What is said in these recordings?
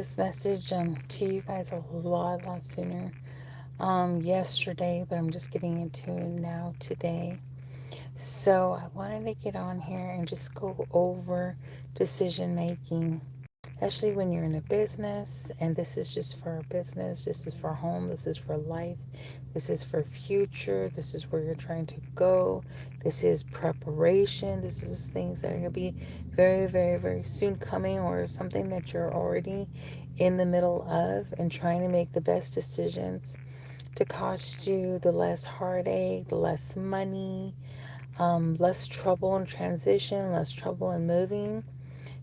this message to you guys a lot sooner yesterday, but I'm just getting into it now today. So I wanted to get on here and just go over decision making, especially when you're in a business. And this is just for business, this is for home, this is for life, this is for future, this is where you're trying to go, this is preparation, this is things that are going to be very soon coming, or something that you're already in the middle of and trying to make the best decisions to cost you the less heartache, the less money, less trouble in transition, less trouble in moving.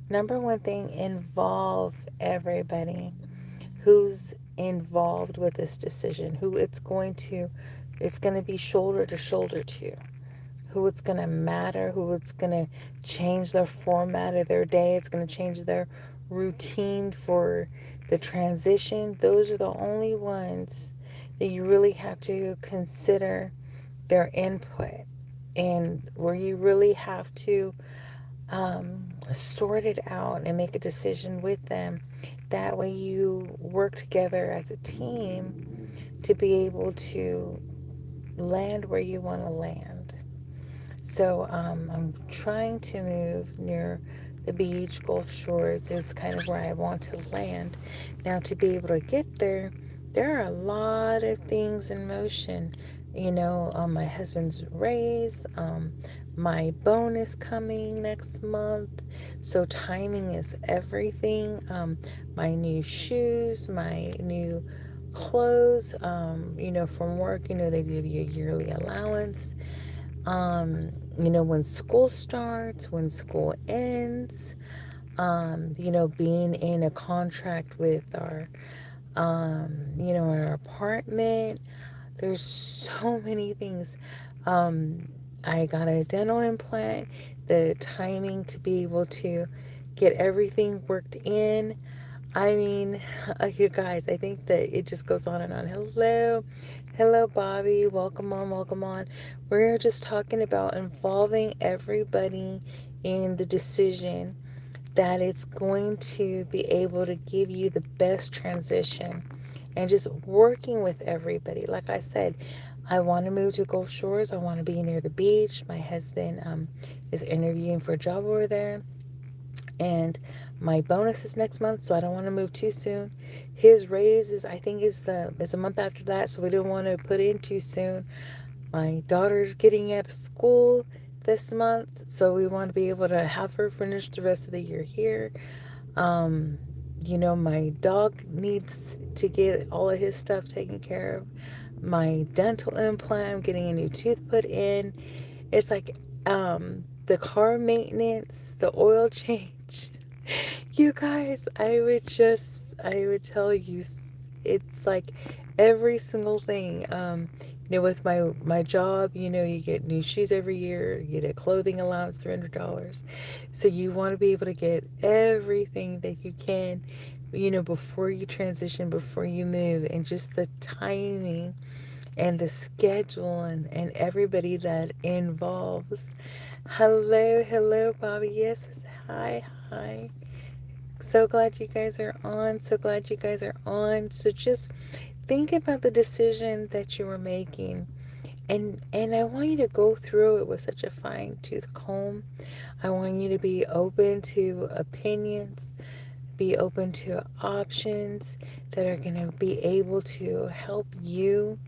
Number one thing, involve everybody who's involved with this decision, who it's going to be shoulder to shoulder to, who it's going to matter, who it's going to change their format of their day, it's going to change their routine for the transition. Those are the only ones that you really have to consider their input, and where you really have to sort it out and make a decision with them. That way you work together as a team to be able to land where you want to land. So I'm trying to move near the beach. Gulf Shores is kind of where I want to land. Now, to be able to get there, there are a lot of things in motion. My husband's raise, my bonus coming next month. So timing is everything. My new shoes, my new clothes, from work, they give you a yearly allowance. When school starts, when school ends, being in a contract with our apartment. There's so many things. I got a dental implant, the timing to be able to get everything worked in. I mean, you guys, I think that it just goes on and on. Hello, Bobby. Welcome on. We're just talking about involving everybody in the decision that it's going to be able to give you the best transition, and just working with everybody. Like I said, I want to move to Gulf Shores. I want to be near the beach. My husband is interviewing for a job over there, and my bonus is next month, so I don't want to move too soon. His raise is, I think, is a month after that, so we don't want to put in too soon. My daughter's getting out of school this month, so we want to be able to have her finish the rest of the year here. My dog needs to get all of his stuff taken care of. My dental implant, I'm getting a new tooth put in. It's like the car maintenance, the oil change. You guys, I would tell you, it's like every single thing. With my job, you get new shoes every year, you get a clothing allowance, $300. So you want to be able to get everything that you can, before you transition, before you move, and just the timing and the schedule and everybody that involves. Hello, Bobby. Yes, hi. So glad you guys are on. So just think about the decision that you were making. And I want you to go through it with such a fine-tooth comb. I want you to be open to opinions, be open to options that are going to be able to help you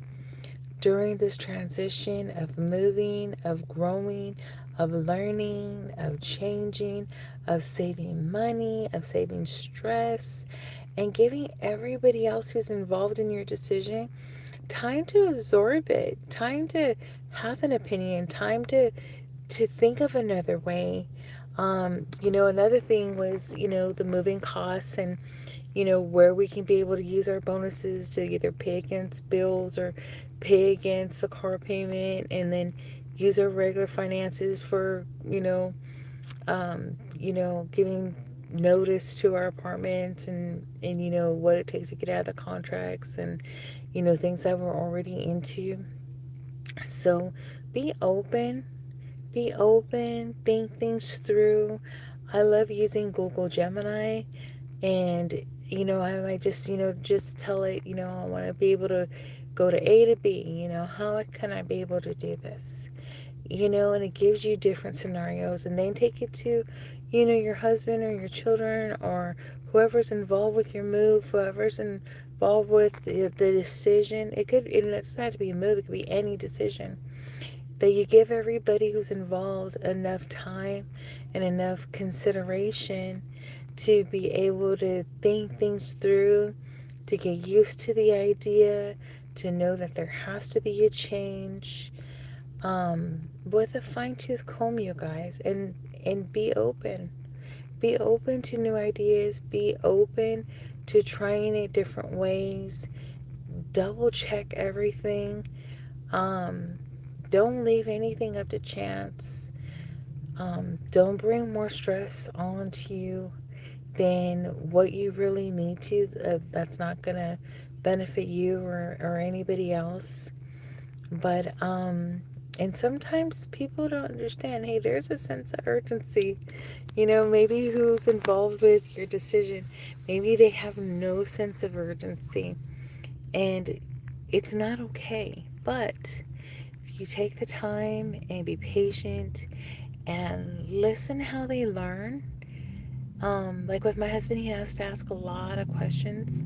during this transition of moving, of growing, of learning, of changing, of saving money, of saving stress, and giving everybody else who's involved in your decision time to absorb it, time to have an opinion, time to think of another way. Another thing was, the moving costs, and where we can be able to use our bonuses to either pay against bills or pay against the car payment, and then use our regular finances for, giving notice to our apartment, and what it takes to get out of the contracts, and things that we're already into. So be open, think things through. I love using Google Gemini, and I might just, just tell it, I want to be able to go to A to B, how can I be able to do this? And it gives you different scenarios, and then take it to, your husband or your children or whoever's involved with your move, whoever's involved with the decision. It doesn't have to be a move, it could be any decision. That you give everybody who's involved enough time and enough consideration to be able to think things through, to get used to the idea, to know that there has to be a change, with a fine-tooth comb, you guys, and be open. Be open to new ideas. Be open to trying it different ways. Double check everything. Um, don't leave anything up to chance. Don't bring more stress onto you than what you really need to. That's not gonna benefit you or anybody else. But and sometimes people don't understand, hey, there's a sense of urgency. Maybe who's involved with your decision, maybe they have no sense of urgency. And it's not okay. But if you take the time and be patient and listen how they learn, like with my husband, he has to ask a lot of questions,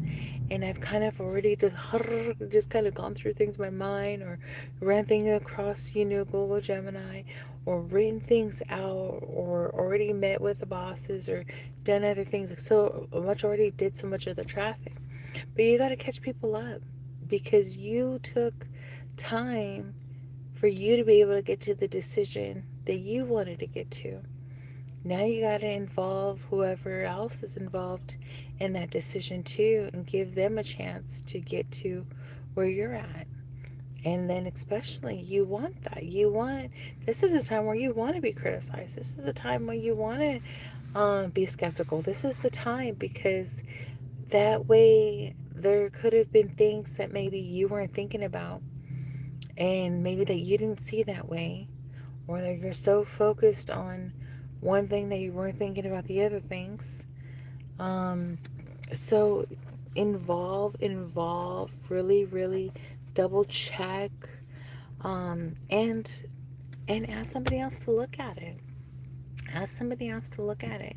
and I've kind of already just kind of gone through things in my mind, or ran things across, Google Gemini, or written things out, or already met with the bosses, or done other things. Like, so much already did so much of the traffic, but you got to catch people up because you took time for you to be able to get to the decision that you wanted to get to. Now you got to involve whoever else is involved in that decision too, and give them a chance to get to where you're at. And then, especially, you want that. This is a time where you want to be criticized. This is a time where you want to be skeptical. This is the time, because that way there could have been things that maybe you weren't thinking about, and maybe that you didn't see that way, or that you're so focused on one thing that you weren't thinking about the other things. Um, so involve, really, really double check, and ask somebody else to look at it. Ask somebody else to look at it.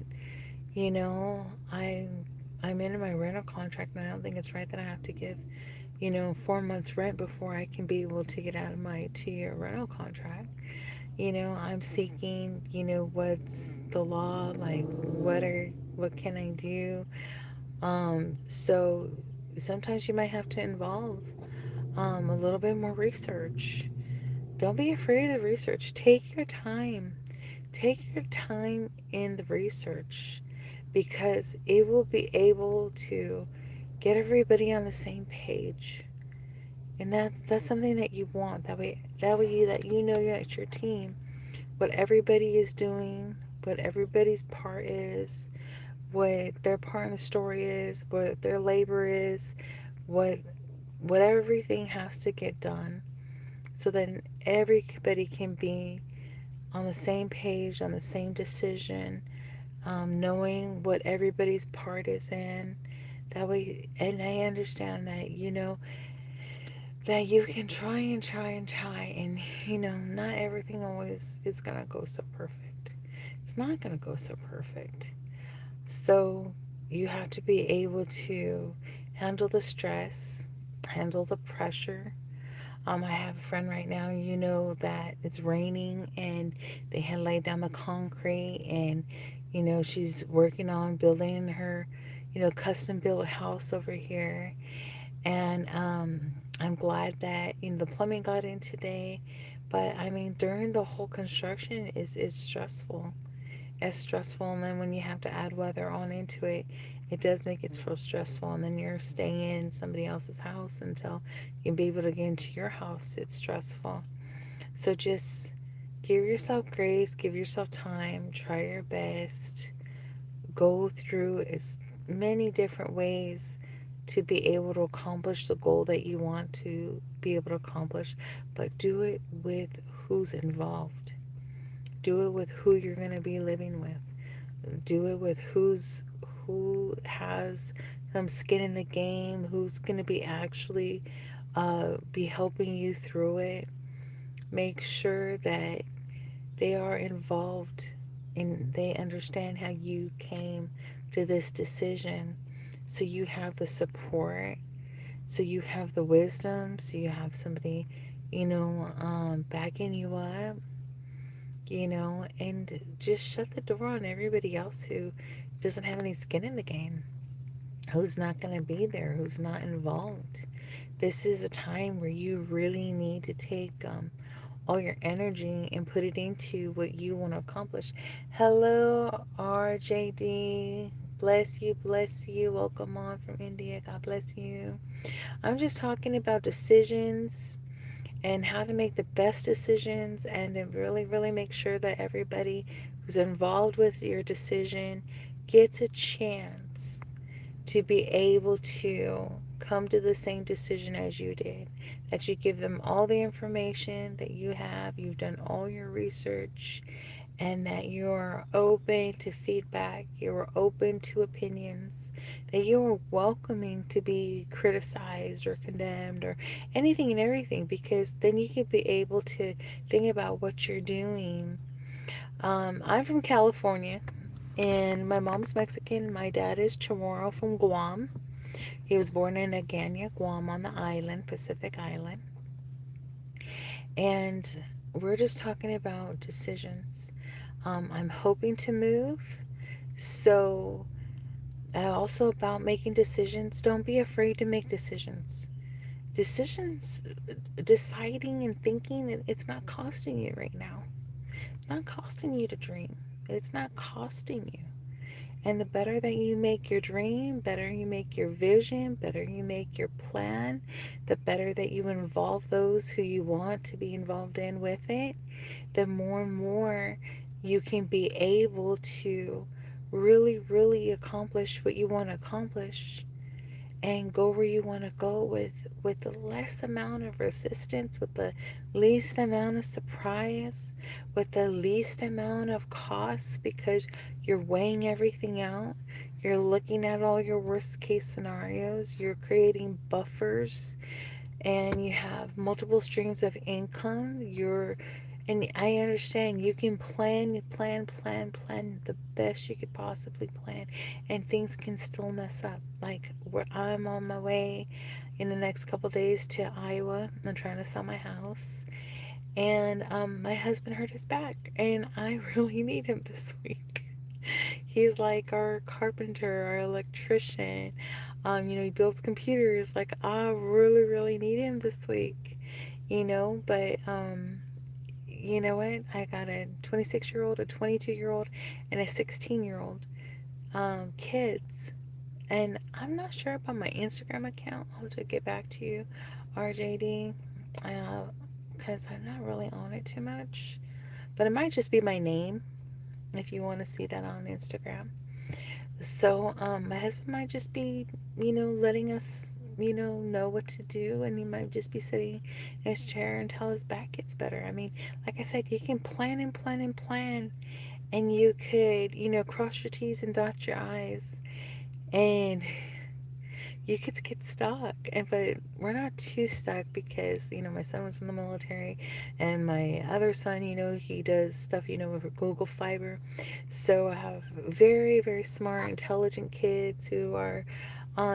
You know, I'm in my rental contract, and I don't think it's right that I have to give, 4 months rent before I can be able to get out of my 2-year rental contract. I'm seeking, what's the law, like what can I do? So sometimes you might have to involve a little bit more research. Don't be afraid of research. Take your time. Take your time in the research, because it will be able to get everybody on the same page. And that's something that you want. That way that that your team, what everybody is doing, what everybody's part is, what their part in the story is, what their labor is, what what everything has to get done, so that everybody can be on the same page, on the same decision, knowing what everybody's part is in. That way, and I understand that, that you can try and try and try, and, not everything always is going to go so perfect. It's not going to go so perfect. So you have to be able to handle the stress, handle the pressure. I have a friend right now, that it's raining, and they had laid down the concrete, and, she's working on building her, custom built house over here. And I'm glad that, the plumbing got in today. But I mean, during the whole construction is stressful. It's stressful, and then when you have to add weather on into it, it does make it so stressful. And then you're staying in somebody else's house until you can be able to get into your house. It's stressful. So just give yourself grace, give yourself time, try your best, go through as many different ways to be able to accomplish the goal that you want to be able to accomplish, but do it with who's involved. Do it with who you're going to be living with. Do it with who has some skin in the game, who's going to be actually be helping you through it. Make sure that they are involved and they understand how you came to this decision. So you have the support, so you have the wisdom, so you have somebody, backing you up, and just shut the door on everybody else who doesn't have any skin in the game, who's not going to be there, who's not involved. This is a time where you really need to take all your energy and put it into what you want to accomplish. Hello, RJD. Bless you, bless you. Welcome on from India. God bless you. I'm just talking about decisions and how to make the best decisions and to really, really make sure that everybody who's involved with your decision gets a chance to be able to come to the same decision as you did. That you give them all the information that you have, you've done all your research, and that you're open to feedback, you're open to opinions, that you're welcoming to be criticized or condemned or anything and everything, because then you could be able to think about what you're doing. I'm from California, and my mom's Mexican. My dad is Chamorro from Guam. He was born in Agana, Guam, on the island, Pacific Island. And we're just talking about decisions. I'm hoping to move. So, also about making decisions. Don't be afraid to make decisions. Decisions, deciding and thinking, it's not costing you right now. It's not costing you to dream. It's not costing you. And the better that you make your dream, better you make your vision, better you make your plan, the better that you involve those who you want to be involved in with it, the more and more you can be able to really, really accomplish what you want to accomplish and go where you want to go with the less amount of resistance, with the least amount of surprise, with the least amount of cost, because you're weighing everything out. You're looking at all your worst case scenarios. You're creating buffers, and you have multiple streams of income. And I understand you can plan the best you could possibly plan, and things can still mess up. Like, where I'm on my way in the next couple days to Iowa. I'm trying to sell my house, and my husband hurt his back, and I really need him this week. He's like our carpenter, our electrician. He builds computers. Like, I really, really need him this week. But you know what? I got a 26-year-old, a 22-year-old, and a 16-year-old kids. And I'm not sure about my Instagram account. I'll have to get back to you, RJD, because I'm not really on it too much. But it might just be my name if you want to see that on Instagram. So, my husband might just be, letting us, know what to do, and he might just be sitting in his chair until his back gets better. I mean, like I said, you can plan and plan and plan, and you could, cross your T's and dot your I's, and you could get stuck. But we're not too stuck because my son was in the military, and my other son, he does stuff, with Google Fiber. So I have very, very smart, intelligent kids who are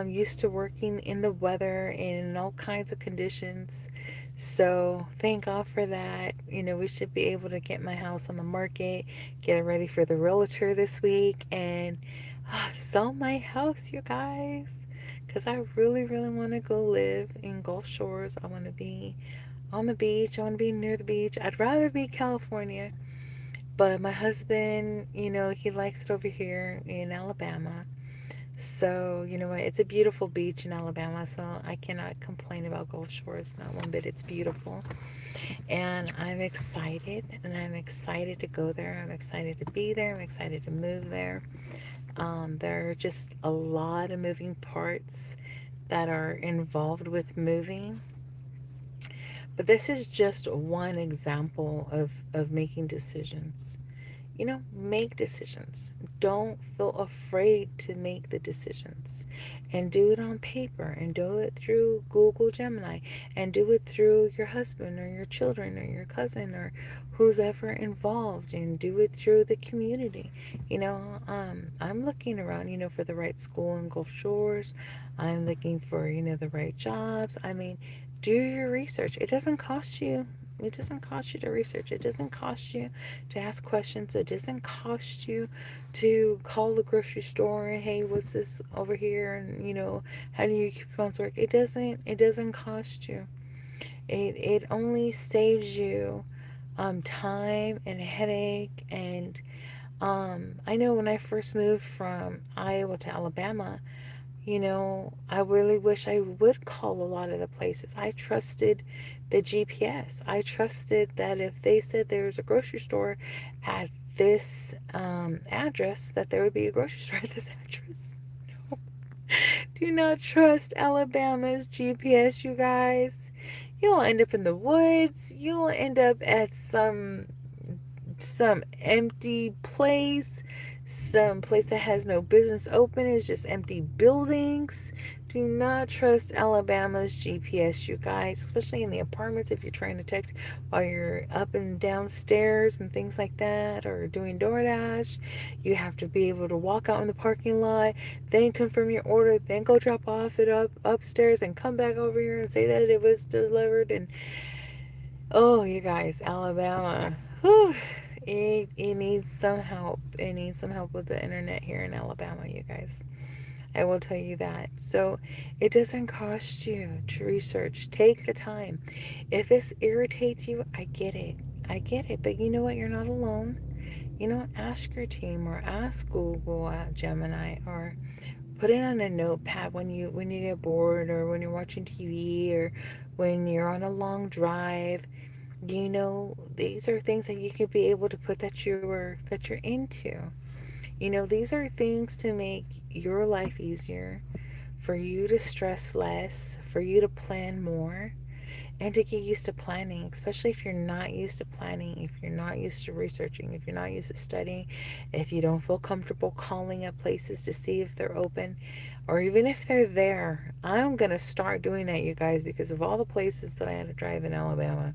used to working in the weather and in all kinds of conditions. So thank God for that. We should be able to get my house on the market, get it ready for the realtor this week, and sell my house, you guys. Because I really, really want to go live in Gulf Shores. I want to be on the beach. I want to be near the beach. I'd rather be California. But my husband, he likes it over here in Alabama. So, you know what? It's a beautiful beach in Alabama. So I cannot complain about Gulf Shores. Not one bit. It's beautiful. And I'm excited. And I'm excited to go there. I'm excited to be there. I'm excited to move there. There are just a lot of moving parts that are involved with moving. But this is just one example of making decisions. make decisions. Don't feel afraid to make the decisions, and do it on paper, and do it through Google Gemini, and do it through your husband or your children or your cousin or who's ever involved, and do it through the community. I'm looking around, for the right school in Gulf Shores. I'm looking for, the right jobs. I mean, do your research. It doesn't cost you to research. It doesn't cost you to ask questions. It doesn't cost you to call the grocery store and, hey, what's this over here? And how do you coupons work? It doesn't cost you. It only saves you time and headache. And I know when I first moved from Iowa to Alabama, I really wish I would call a lot of the places. I trusted the GPS. I trusted that if they said there's a grocery store at this address, that there would be a grocery store at this address. No. Do not trust Alabama's GPS, you guys. You'll end up in the woods. You'll end up at some empty place, some place that has no business open. It's just empty buildings. Do not trust Alabama's GPS, you guys, especially in the apartments if you're trying to text while you're up and downstairs and things like that, or doing DoorDash. You have to be able to walk out in the parking lot, then confirm your order, then go drop off it upstairs and come back over here and say that it was delivered. And oh, you guys, Alabama. Whew. It needs some help. It needs some help with the internet here in Alabama, you guys. I will tell you that. So it doesn't cost you to research. Take the time. If this irritates you, I get it. I get it. But you know what? You're not alone. Ask your team, or ask Google, Gemini, or put it on a notepad when you get bored, or when you're watching TV, or when you're on a long drive. These are things that you could be able to put that you're into. These are things to make your life easier, for you to stress less, for you to plan more, and to get used to planning, especially if you're not used to planning, if you're not used to researching, if you're not used to studying, if you don't feel comfortable calling up places to see if they're open, or even if they're there. I'm going to start doing that, you guys, because of all the places that I had to drive in Alabama.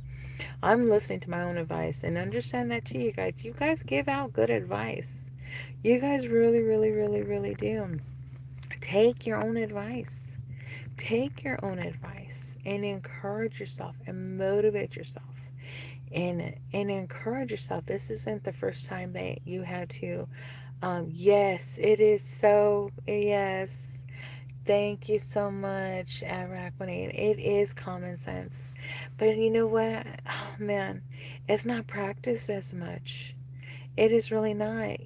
I'm listening to my own advice, and understand that too, you guys. You guys give out good advice. You guys really, really, really, really do. Take your own advice. Take your own advice and encourage yourself and motivate yourself. And encourage yourself. This isn't the first time that you had to. Yes, it is so. Yes. Thank you so much, Araquanine. It is common sense. But you know what? Oh, man, it's not practiced as much. It is really not.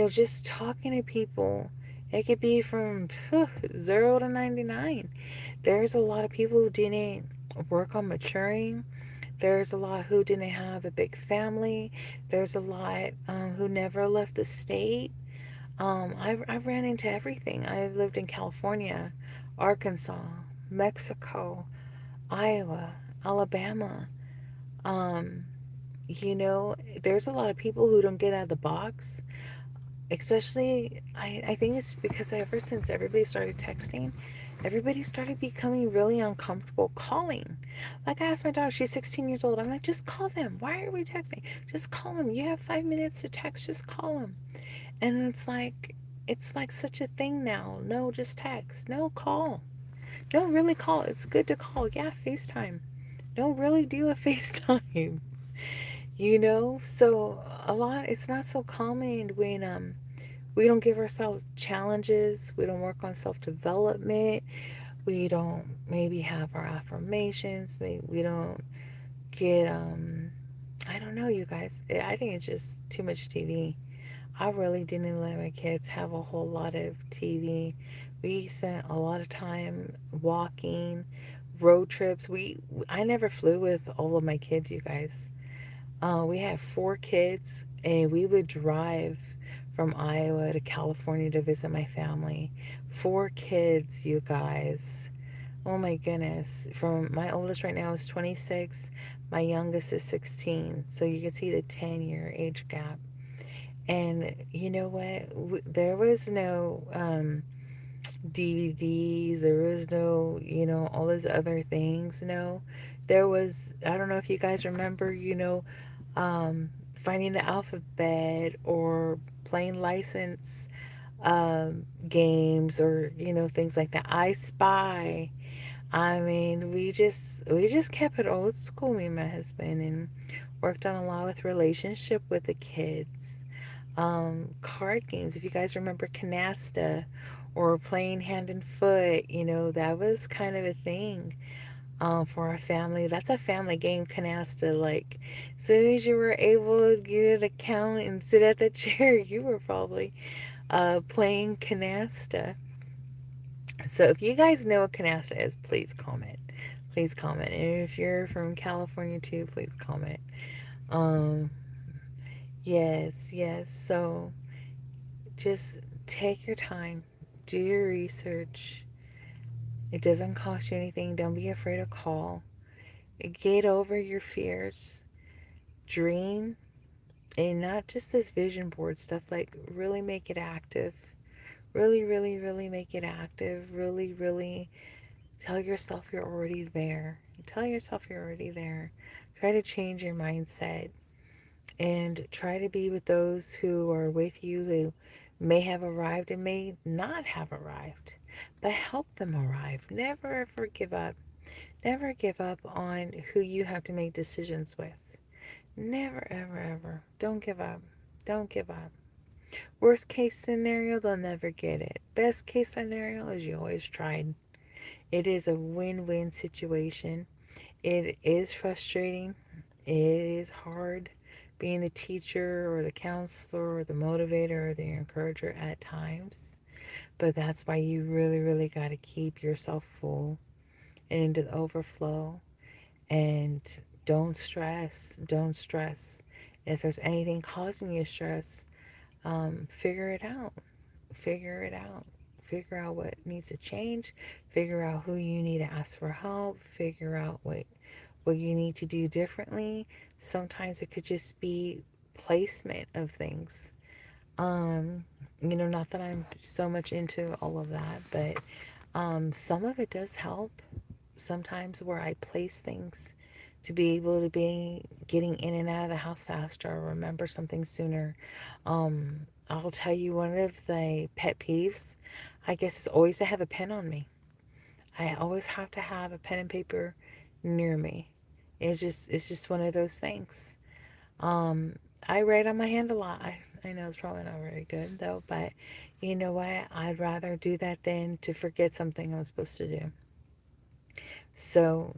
Just talking to people, it could be from 0 to 99. There's a lot of people who didn't work on maturing. There's a lot who didn't have a big family. There's a lot who never left the state. I've ran into everything. I've lived in California, Arkansas, Mexico, Iowa, Alabama. Um, there's a lot of people who don't get out of the box. Especially, I think it's because ever since everybody started texting, everybody started becoming really uncomfortable calling. Like, I asked my daughter, she's 16 years old. I'm like, just call them. Why are we texting? Just call them. You have 5 minutes to text. Just call them. And it's like such a thing now. No, just text. No, call. No, really call. It's good to call. Yeah, FaceTime. No, really do a FaceTime. So a lot, it's not so common when we don't give ourselves challenges, we don't work on self-development, we don't maybe have our affirmations, maybe we don't get I don't know, you guys. I think it's just too much TV. I really didn't let my kids have a whole lot of TV. We spent a lot of time walking, road trips. I never flew with all of my kids, you guys. We had 4 kids, and we would drive from Iowa to California to visit my family. 4 kids, you guys. Oh my goodness. From my oldest right now is 26. My youngest is 16. So you can see the 10-year age gap. And you know what? There was no DVDs, there was no, all those other things. No, there was, I don't know if you guys remember, finding the alphabet or playing license games or, things like that. I Spy. I mean, we just kept it old school, me and my husband, and worked on a lot with relationship with the kids. Card games, if you guys remember Canasta or playing hand and foot, that was kind of a thing for our family. That's a family game, Canasta. Like, as soon as you were able to get an account and sit at the chair, you were probably playing Canasta. So if you guys know what canasta is, please comment. Please comment. And if you're from California too, please comment. Um, yes, yes. So just take your time, do your research. It doesn't cost you anything. Don't be afraid to call. Get over your fears. Dream, and not just this vision board stuff. Like, really make it active. Really, really, really make it active. Really, really tell yourself you're already there. Tell yourself you're already there. Try to change your mindset and try to be with those who are with you who may have arrived and may not have arrived, but help them arrive. Never ever give up. Never give up on who you have to make decisions with. Never ever ever. Don't give up. Don't give up. Worst case scenario, they'll never get it. Best case scenario is you always tried. It is a win-win situation. It is frustrating. It is hard being the teacher or the counselor or the motivator or the encourager at times. But that's why you really, really got to keep yourself full and into the overflow. And don't stress. Don't stress. If there's anything causing you stress, figure it out. Figure it out. Figure out what needs to change. Figure out who you need to ask for help. Figure out what you need to do differently. Sometimes it could just be placement of things. Not that I'm so much into all of that, but some of it does help. Sometimes where I place things to be able to be getting in and out of the house faster or remember something sooner. I'll tell you one of the pet peeves, I guess, is always to have a pen on me. I always have to have a pen and paper near me. It's just one of those things. Um, I write on my hand a lot. I know it's probably not very good though, but you know what? I'd rather do that than to forget something I was supposed to do. So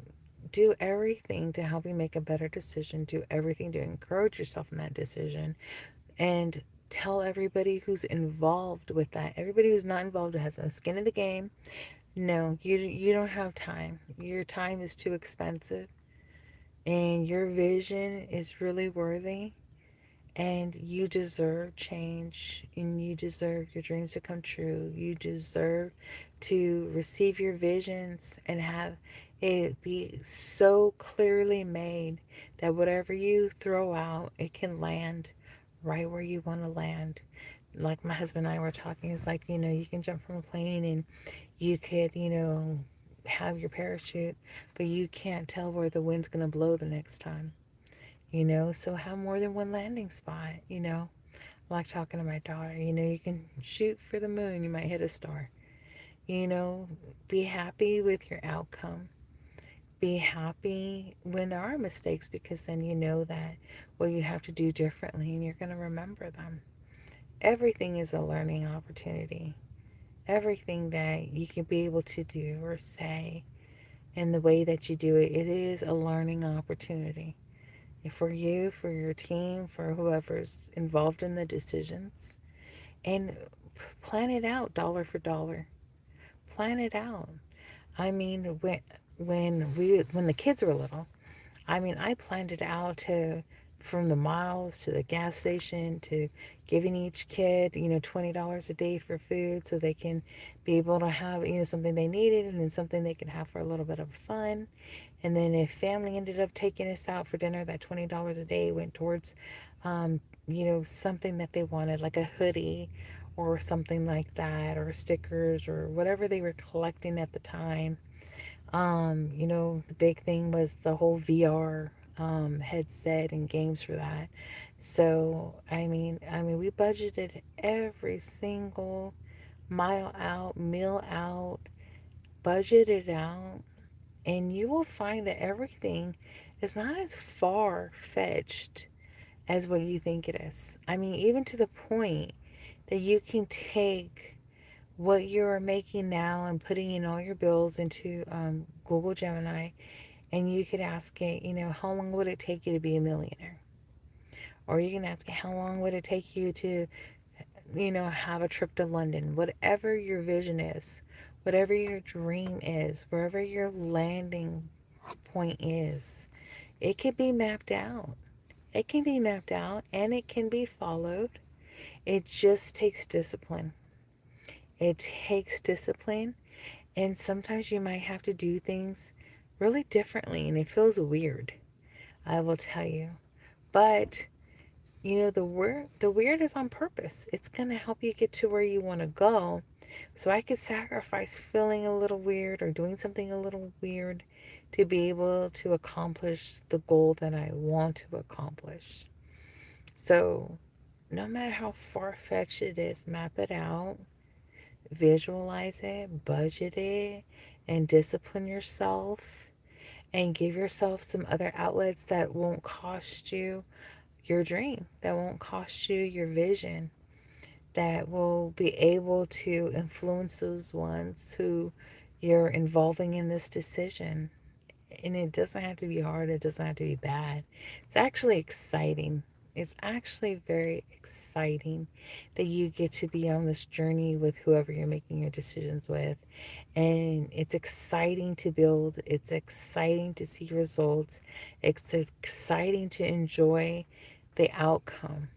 do everything to help you make a better decision. Do everything to encourage yourself in that decision. And tell everybody who's involved with that. Everybody who's not involved has no skin in the game. No, you don't have time. Your time is too expensive, and your vision is really worthy, and you deserve change, and you deserve your dreams to come true. You deserve to receive your visions and have it be so clearly made that whatever you throw out, it can land right where you want to land. Like my husband and I were talking, it's like, you can jump from a plane and you could, have your parachute, but you can't tell where the wind's going to blow the next time. So have more than one landing spot. Like talking to my daughter, you can shoot for the moon, you might hit a star. you know be happy with your outcome. Be happy when there are mistakes, because then you know that what you have to do differently and you're going to remember them. Everything is a learning opportunity. Everything that you can be able to do or say, and the way that you do it, it is a learning opportunity for you, for your team, for whoever's involved in the decisions. And plan it out dollar for dollar. Plan it out. I mean, when the kids were little, I mean, I planned it out to from the miles to the gas station to giving each kid, $20 a day for food so they can be able to have, something they needed and then something they can have for a little bit of fun. And then if family ended up taking us out for dinner, that $20 a day went towards, something that they wanted, like a hoodie or something like that, or stickers or whatever they were collecting at the time. The big thing was the whole VR headset and games for that. So, we budgeted every single mile out, meal out, budgeted out, and you will find that everything is not as far fetched as what you think it is. Even to the point that you can take what you're making now and putting in all your bills into Google Gemini, and you could ask it, how long would it take you to be a millionaire? Or you can ask it, how long would it take you to, have a trip to London? Whatever your vision is, whatever your dream is, wherever your landing point is, it can be mapped out. It can be mapped out and it can be followed. It just takes discipline. It takes discipline. And sometimes you might have to do things really differently and it feels weird, I will tell you. But the weird is on purpose. It's going to help you get to where you want to go. So I could sacrifice feeling a little weird or doing something a little weird to be able to accomplish the goal that I want to accomplish. So no matter how far-fetched it is, map it out, visualize it, budget it, and discipline yourself, and give yourself some other outlets that won't cost you your dream, that won't cost you your vision, that will be able to influence those ones who you're involving in this decision. And it doesn't have to be hard, it doesn't have to be bad. It's actually exciting. It's actually very exciting that you get to be on this journey with whoever you're making your decisions with. And it's exciting to build, it's exciting to see results, it's exciting to enjoy the outcome.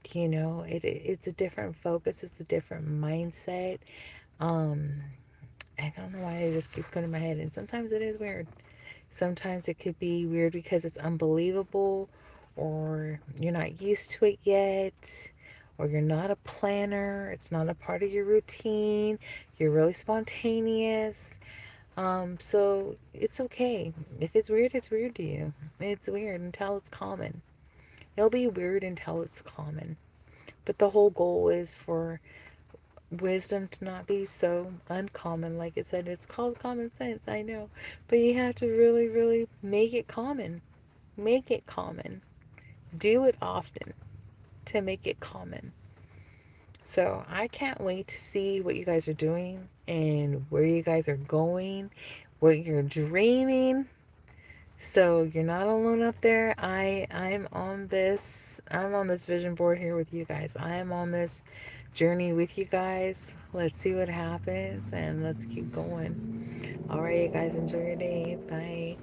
It's a different focus, it's a different mindset. Um, I don't know why it just keeps going to my head, and sometimes it is weird. Sometimes it could be weird because it's unbelievable, or you're not used to it yet, or you're not a planner, it's not a part of your routine, you're really spontaneous. So it's okay. If it's weird to you. It's weird until it's common. It'll be weird until it's common. But the whole goal is for wisdom to not be so uncommon. Like it said, it's called common sense, I know. But you have to really, really make it common. Make it common. Do it often to make it common. So I can't wait to see what you guys are doing and where you guys are going, what you're dreaming. So you're not alone up there. I'm on this vision board here with you guys. I am on this journey with you guys. Let's see what happens and let's keep going. All right, you guys, enjoy your day. Bye.